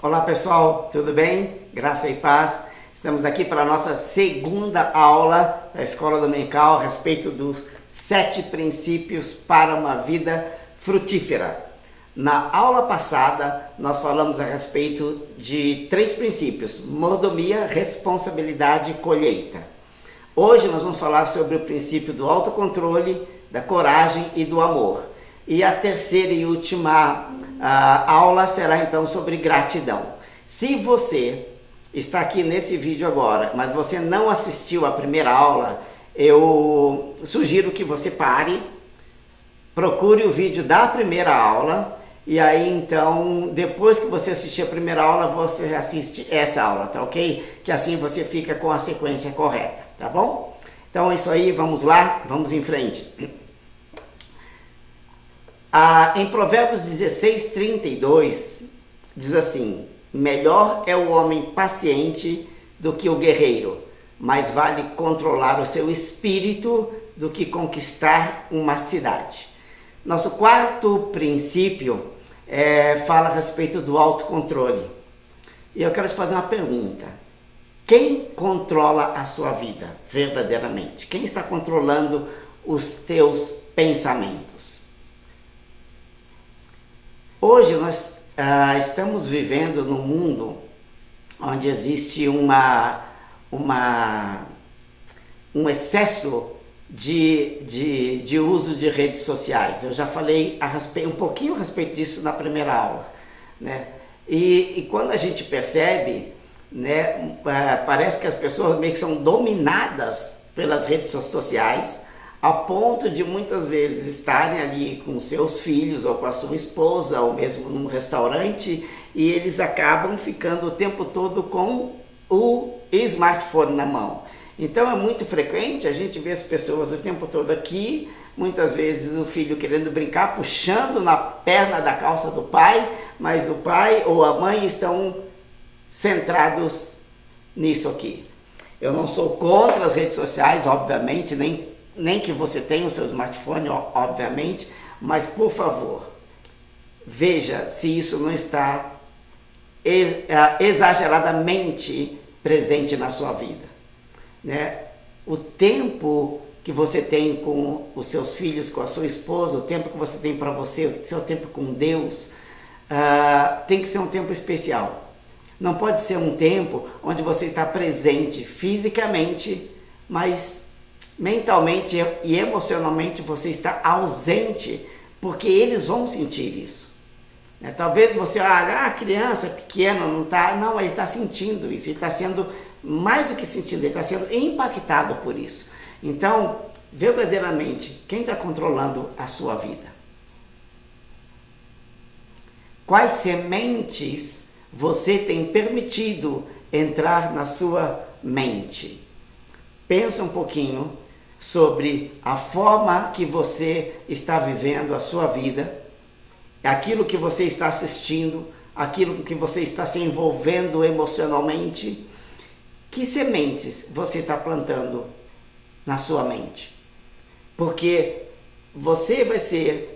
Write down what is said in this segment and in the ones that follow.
Olá pessoal, tudo bem? Graça e paz. Estamos aqui para a nossa segunda aula da Escola Dominical a respeito dos 7 princípios para uma vida frutífera. Na aula passada, nós falamos a respeito de 3 princípios: mordomia, responsabilidade e colheita. Hoje nós vamos falar sobre o princípio do autocontrole, da coragem e do amor. E a terceira e última aula será então sobre gratidão. Se você está aqui nesse vídeo agora, mas você não assistiu a primeira aula, eu sugiro que você pare, procure o vídeo da primeira aula e aí então, depois que você assistir a primeira aula, você assiste essa aula, tá ok? Que assim você fica com a sequência correta, tá bom? Então é isso aí, vamos lá, vamos em frente. Em Provérbios 16:32 diz assim: melhor é o homem paciente do que o guerreiro, mais vale controlar o seu espírito do que conquistar uma cidade. Nosso quarto princípio fala a respeito do autocontrole. E eu quero te fazer uma pergunta: quem controla a sua vida verdadeiramente? Quem está controlando os teus pensamentos? Hoje nós estamos vivendo num mundo onde existe um excesso de uso de redes sociais. Eu já falei um pouquinho a respeito disso na primeira aula, né? E quando a gente percebe, né, parece que as pessoas meio que são dominadas pelas redes sociais, a ponto de muitas vezes estarem ali com seus filhos ou com a sua esposa ou mesmo num restaurante e eles acabam ficando o tempo todo com o smartphone na mão. Então é muito frequente a gente ver as pessoas o tempo todo aqui, muitas vezes o filho querendo brincar, puxando na perna da calça do pai, mas o pai ou a mãe estão centrados nisso aqui. Eu não sou contra as redes sociais, obviamente, nem que você tenha o seu smartphone, obviamente, mas por favor, veja se isso não está exageradamente presente na sua vida, né? O tempo que você tem com os seus filhos, com a sua esposa, o tempo que você tem para você, o seu tempo com Deus, tem que ser um tempo especial. Não pode ser um tempo onde você está presente fisicamente, mas mentalmente e emocionalmente você está ausente, porque eles vão sentir isso. Talvez você olhe, a criança pequena não está, não, ele está sentindo isso, ele está sendo mais do que sentindo, ele está sendo impactado por isso. Então, verdadeiramente, quem está controlando a sua vida? Quais sementes você tem permitido entrar na sua mente? Pensa um pouquinho sobre a forma que você está vivendo a sua vida, aquilo que você está assistindo, aquilo que você está se envolvendo emocionalmente. Que sementes você está plantando na sua mente? Porque você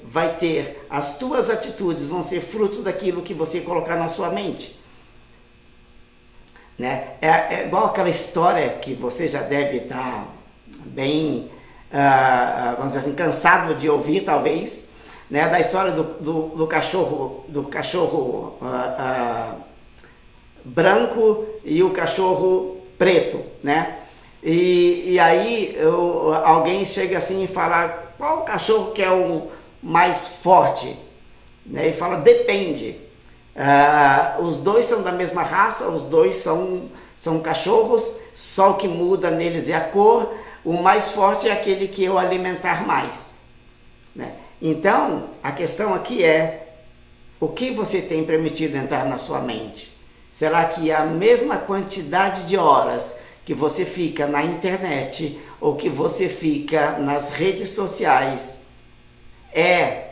vai ter, as tuas atitudes vão ser frutos daquilo que você colocar na sua mente. Né? É igual aquela história que você já deve estar bem, vamos dizer assim, cansado de ouvir, talvez, né? Da história do cachorro branco e o cachorro preto, né? E aí alguém chega assim e fala: qual cachorro que é o mais forte? Né? E fala: depende. Os dois são da mesma raça, os dois são cachorros, só o que muda neles é a cor. O mais forte é aquele que eu alimentar mais, né? Então, a questão aqui é: o que você tem permitido entrar na sua mente? Será que a mesma quantidade de horas que você fica na internet ou que você fica nas redes sociais é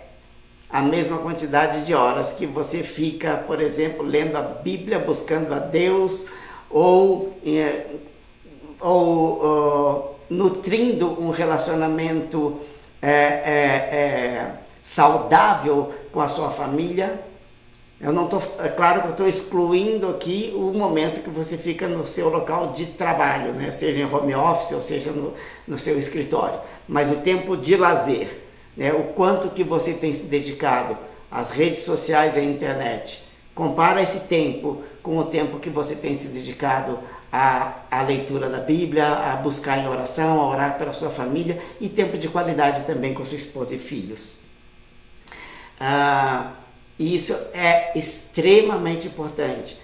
a mesma quantidade de horas que você fica, por exemplo, lendo a Bíblia, buscando a Deus ou nutrindo um relacionamento saudável com a sua família? Eu não tô, é claro que eu estou excluindo aqui o momento que você fica no seu local de trabalho, né? Seja em home office ou seja no seu escritório. Mas o tempo de lazer, né? O quanto que você tem se dedicado às redes sociais e à internet. Compara esse tempo com o tempo que você tem se dedicado à leitura da Bíblia, a buscar em oração, a orar pela sua família e tempo de qualidade também com sua esposa e filhos. E isso é extremamente importante,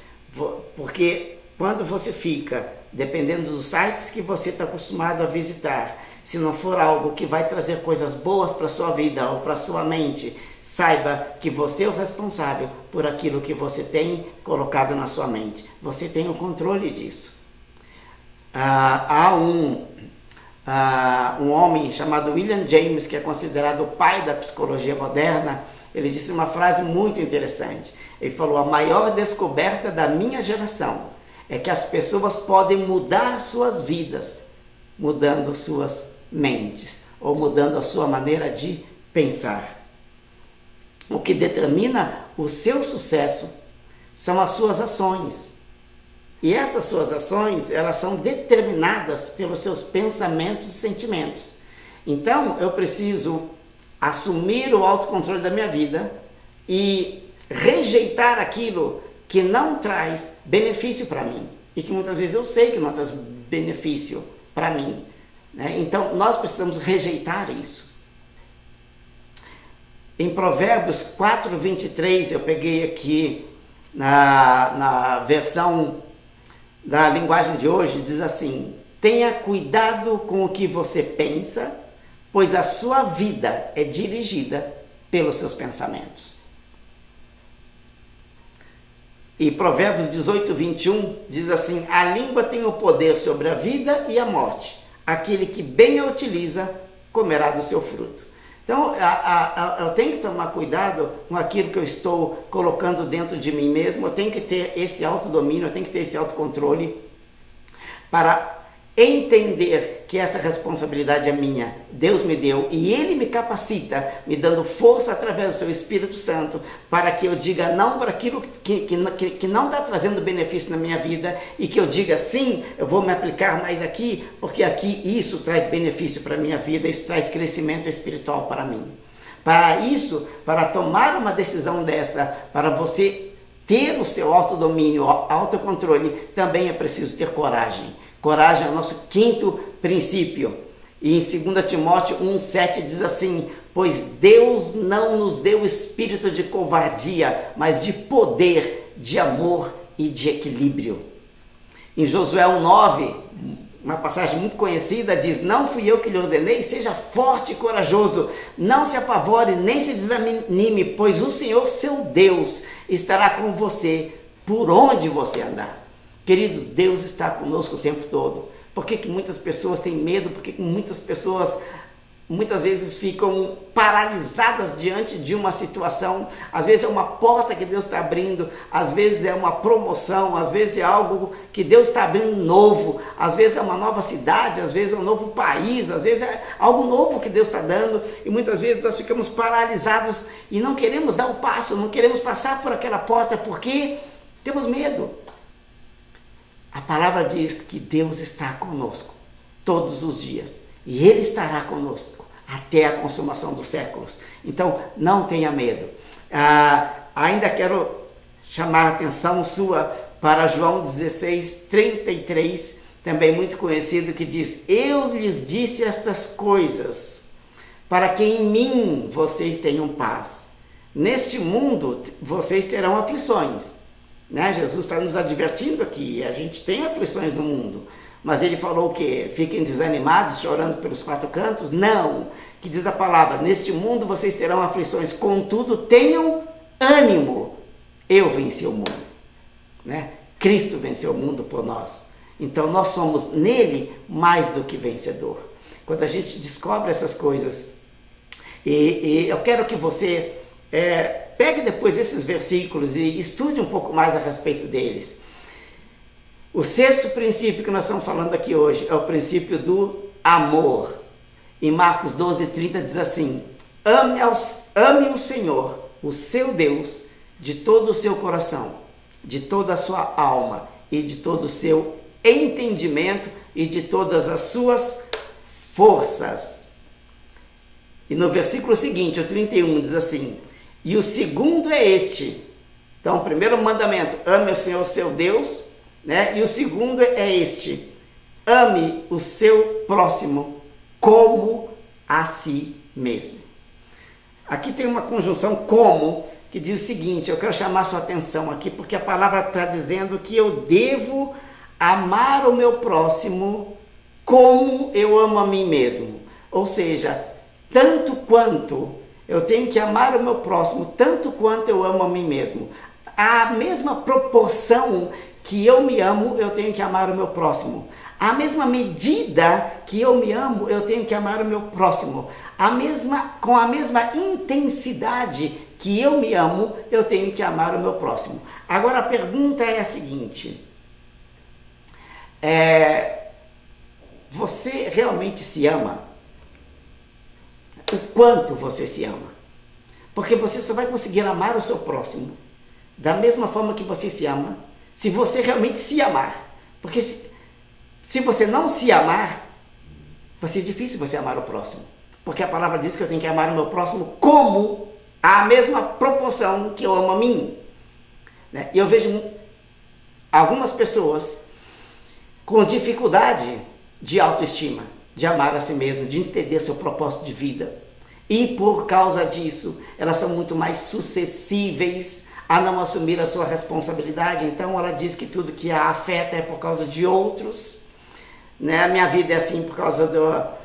porque quando você fica, dependendo dos sites que você está acostumado a visitar, se não for algo que vai trazer coisas boas para a sua vida ou para a sua mente, saiba que você é o responsável por aquilo que você tem colocado na sua mente. Você tem o controle disso. Há um homem chamado William James, que é considerado o pai da psicologia moderna. Ele disse uma frase muito interessante. Ele falou: a maior descoberta da minha geração é que as pessoas podem mudar suas vidas, mudando suas mentes, ou mudando a sua maneira de pensar. O que determina o seu sucesso são as suas ações. E essas suas ações, elas são determinadas pelos seus pensamentos e sentimentos. Então, eu preciso assumir o autocontrole da minha vida e rejeitar aquilo que não traz benefício para mim. E que muitas vezes eu sei que não traz benefício para mim, né? Então, nós precisamos rejeitar isso. Em Provérbios 4:23, eu peguei aqui na versão da linguagem de hoje, diz assim: tenha cuidado com o que você pensa, pois a sua vida é dirigida pelos seus pensamentos. E Provérbios 18:21 diz assim: a língua tem o poder sobre a vida e a morte. Aquele que bem a utiliza, comerá do seu fruto. Então, eu tenho que tomar cuidado com aquilo que eu estou colocando dentro de mim mesmo. Eu tenho que ter esse autodomínio, eu tenho que ter esse autocontrole para entender que essa responsabilidade é minha. Deus me deu e Ele me capacita, me dando força através do seu Espírito Santo para que eu diga não para aquilo que não está trazendo benefício na minha vida e que eu diga sim, eu vou me aplicar mais aqui, porque aqui isso traz benefício para a minha vida, isso traz crescimento espiritual para mim. Para isso, para tomar uma decisão dessa, para você ter o seu autodomínio, autocontrole, também é preciso ter coragem. Coragem é o nosso quinto princípio. E em 2 Timóteo 1:7 diz assim: pois Deus não nos deu espírito de covardia, mas de poder, de amor e de equilíbrio. Em Josué 1:9, uma passagem muito conhecida, diz: não fui eu que lhe ordenei, seja forte e corajoso, não se apavore nem se desanime, pois o Senhor, seu Deus, estará com você por onde você andar. Queridos, Deus está conosco o tempo todo. Por que muitas pessoas têm medo? Por que muitas pessoas muitas vezes ficam paralisadas diante de uma situação? Às vezes é uma porta que Deus está abrindo, às vezes é uma promoção, às vezes é algo que Deus está abrindo novo, às vezes é uma nova cidade, às vezes é um novo país, às vezes é algo novo que Deus está dando, e muitas vezes nós ficamos paralisados e não queremos dar o passo, não queremos passar por aquela porta porque temos medo. A palavra diz que Deus está conosco todos os dias e Ele estará conosco até a consumação dos séculos. Então, não tenha medo. Ainda quero chamar a atenção sua para João 16:33, também muito conhecido, que diz: eu lhes disse estas coisas para que em mim vocês tenham paz. Neste mundo vocês terão aflições. Né? Jesus está nos advertindo aqui, a gente tem aflições no mundo, mas ele falou o quê? Fiquem desanimados, chorando pelos quatro cantos? Não, que diz a palavra: neste mundo vocês terão aflições, contudo tenham ânimo, eu venci o mundo, né? Cristo venceu o mundo por nós, então nós somos nele mais do que vencedor. Quando a gente descobre essas coisas, e eu quero que você pegue depois esses versículos e estude um pouco mais a respeito deles. O sexto princípio que nós estamos falando aqui hoje é o princípio do amor. Em Marcos 12:30 diz assim: ame o Senhor, o seu Deus, de todo o seu coração, de toda a sua alma e de todo o seu entendimento e de todas as suas forças. E no versículo seguinte, o 31, diz assim: e o segundo é este. Então, o primeiro mandamento, ame o Senhor seu Deus, né? E o segundo é este: ame o seu próximo como a si mesmo. Aqui tem uma conjunção como, que diz o seguinte, eu quero chamar sua atenção aqui, porque a palavra está dizendo que eu devo amar o meu próximo como eu amo a mim mesmo. Ou seja, tanto quanto eu tenho que amar o meu próximo, tanto quanto eu amo a mim mesmo. A mesma proporção que eu me amo, eu tenho que amar o meu próximo. A mesma medida que eu me amo, eu tenho que amar o meu próximo. Com a mesma intensidade que eu me amo, eu tenho que amar o meu próximo. Agora a pergunta é a seguinte: você realmente se ama? O quanto você se ama? Porque você só vai conseguir amar o seu próximo da mesma forma que você se ama, se você realmente se amar. Porque se você não se amar, vai ser difícil você amar o próximo. Porque a palavra diz que eu tenho que amar o meu próximo como a mesma proporção que eu amo a mim. Né? E eu vejo algumas pessoas com dificuldade de autoestima, de amar a si mesmo, de entender seu propósito de vida. E por causa disso, elas são muito mais suscetíveis a não assumir a sua responsabilidade. Então ela diz que tudo que a afeta é por causa de outros. Né? Minha vida é assim por causa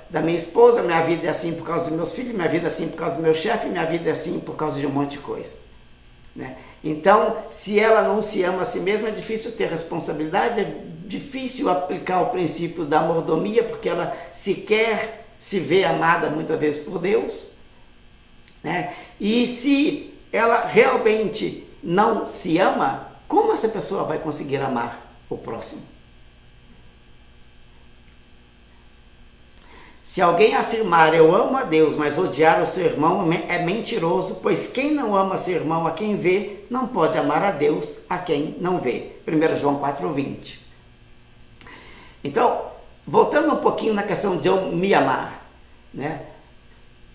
da minha esposa, minha vida é assim por causa dos meus filhos, minha vida é assim por causa do meu chefe, minha vida é assim por causa de um monte de coisa. Né? Então, se ela não se ama a si mesma, é difícil ter responsabilidade, é difícil aplicar o princípio da mordomia, porque ela sequer se vê amada muitas vezes por Deus. Né? E se ela realmente não se ama, como essa pessoa vai conseguir amar o próximo? Se alguém afirmar eu amo a Deus, mas odiar o seu irmão, é mentiroso, pois quem não ama seu irmão a quem vê, não pode amar a Deus a quem não vê. 1 João 4,20. Então, voltando um pouquinho na questão de eu me amar, né?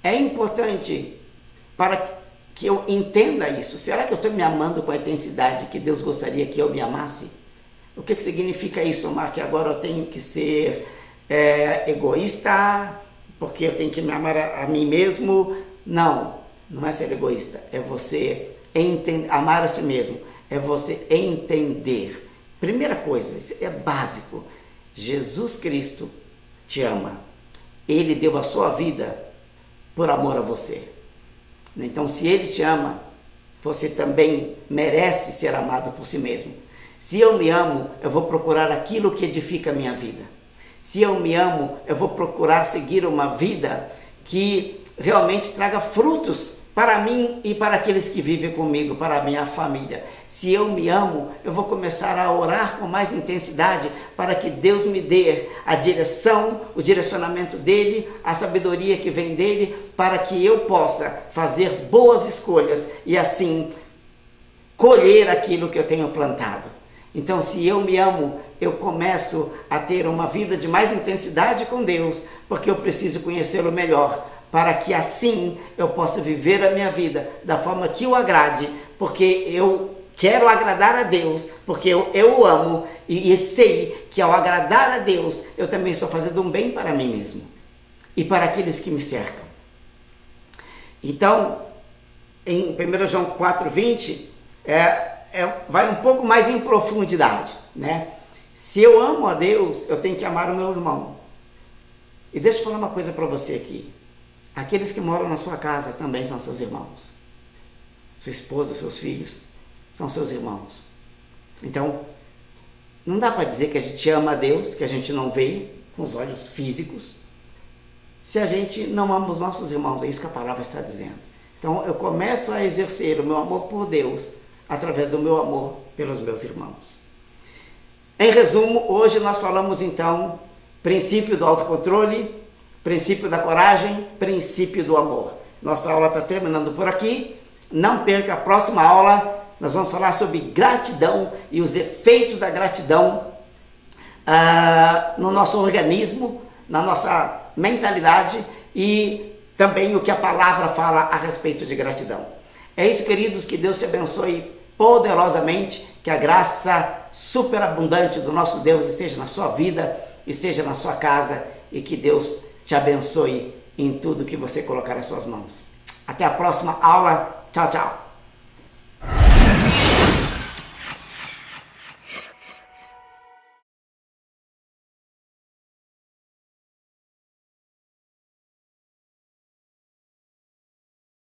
É importante para que eu entenda isso. Será que eu estou me amando com a intensidade que Deus gostaria que eu me amasse? O que significa isso, Omar? Que agora eu tenho que ser egoísta, porque eu tenho que me amar a mim mesmo? Não, não é ser egoísta, é você amar a si mesmo, é você entender. Primeira coisa, isso é básico, Jesus Cristo te ama, Ele deu a sua vida por amor a você. Então, se Ele te ama, você também merece ser amado por si mesmo. Se eu me amo, eu vou procurar aquilo que edifica a minha vida. Se eu me amo, eu vou procurar seguir uma vida que realmente traga frutos para mim e para aqueles que vivem comigo, para a minha família. Se eu me amo, eu vou começar a orar com mais intensidade para que Deus me dê a direção, o direcionamento dele, a sabedoria que vem dele, para que eu possa fazer boas escolhas e assim colher aquilo que eu tenho plantado. Então, se eu me amo, eu começo a ter uma vida de mais intensidade com Deus, porque eu preciso conhecê-lo melhor, para que assim eu possa viver a minha vida da forma que o agrade, porque eu quero agradar a Deus, porque eu o amo e sei que ao agradar a Deus, eu também estou fazendo um bem para mim mesmo e para aqueles que me cercam. Então, em 1 João 4,20, vai um pouco mais em profundidade, né? Se eu amo a Deus, eu tenho que amar o meu irmão. E deixa eu falar uma coisa para você aqui. Aqueles que moram na sua casa também são seus irmãos. Sua esposa, seus filhos, são seus irmãos. Então, não dá para dizer que a gente ama a Deus, que a gente não vê com os olhos físicos, se a gente não ama os nossos irmãos. É isso que a palavra está dizendo. Então, eu começo a exercer o meu amor por Deus através do meu amor pelos meus irmãos. Em resumo, hoje nós falamos então princípio do autocontrole, princípio da coragem, princípio do amor. Nossa aula está terminando por aqui. Não perca a próxima aula nós vamos falar sobre gratidão e os efeitos da gratidão no nosso organismo, na nossa mentalidade e também o que a palavra fala a respeito de gratidão. É isso, queridos, que Deus te abençoe poderosamente, que a graça superabundante do nosso Deus esteja na sua vida, esteja na sua casa e que Deus te abençoe em tudo que você colocar nas suas mãos. Até a próxima aula. Tchau, tchau.